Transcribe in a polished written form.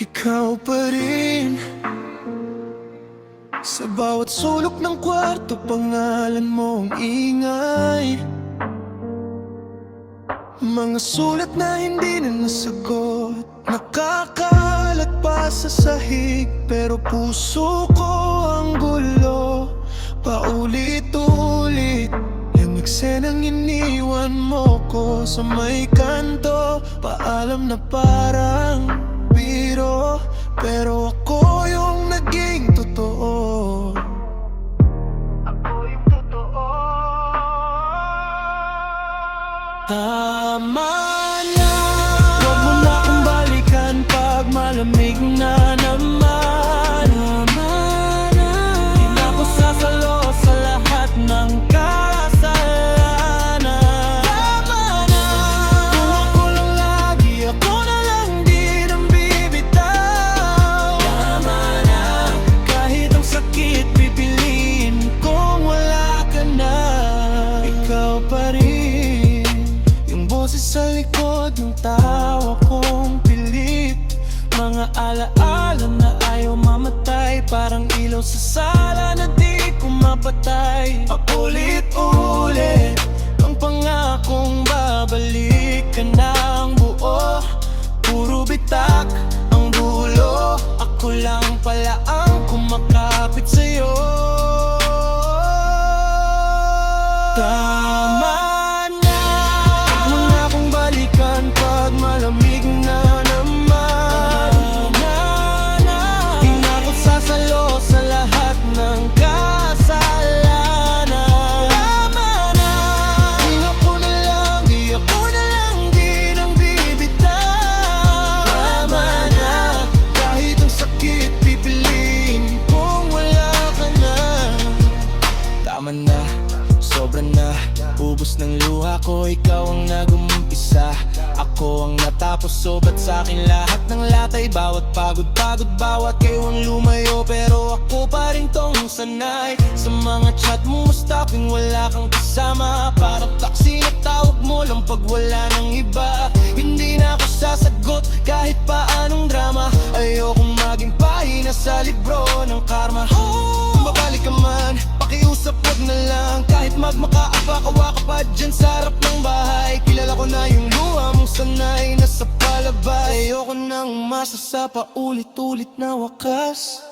Ikaw pa rin. Sa bawat sulok ng kwarto, pangalan mo ang ingay. Mga sulat na hindi na nasagot, nakakalat pa sa sahig, pero puso ko ang gulo. Paulit-ulit yung eksenang iniwan mo ko sa may kanto. Paalam na parang biro, pero ako yung naging totoo. Ako yung totoo. Tama na, huwag mo na akong balikan pag malamig na naman. Tama na, di na ako sasalo sa lahat ng kasalanan. Tama na, kung ako lang lagi, ako na lang din ang bibitaw. Tama na, kahit ang sakit pipiliin kung wala ka na. Ikaw pa rin, yung boses sa likod ng tawa kong pilit. Mga alaala na ayaw mamatay, parang ilaw sa sala na di ko mapatay. Paulit-ulit ang pangakong babalik ka ng buo. Puro bitak ang dulo, ako lang pala ang kumakapit sa'yo. Tama na, huwag mo na akong balikan pag malamig na naman. Di na ako sasalo sa lahat ng kasalanan. Tama na, kung ako na lang, di ako na lang din ang bibitaw. Tama na, kahit ang sakit pipiliin kung wala ka na. Tama na, sobra na, ubos ng luha ko, ikaw ang nag-umpisa. Ako ang natapos, so ba't sa'kin lahat ng latay? Bawat pagod, bawat kayo ang lumayo, pero ako pa rin tong sanay. Sa mga chat mo, stopping, wala kang kasama. Parang taxi na tawag mo lang pag wala ng iba. Hindi na ako sasagot kahit pa anong drama. Ayokong maging pahina sa libro ng karma. Kung babalik ka man, pakiusap wag na lang. Kahit magmakaawa-kawa ka pa dyan sa harap ng bahay, kilala ko na yung luha mong sanay na sa palabas. Ayoko nang umasa sa paulit-ulit na wakas.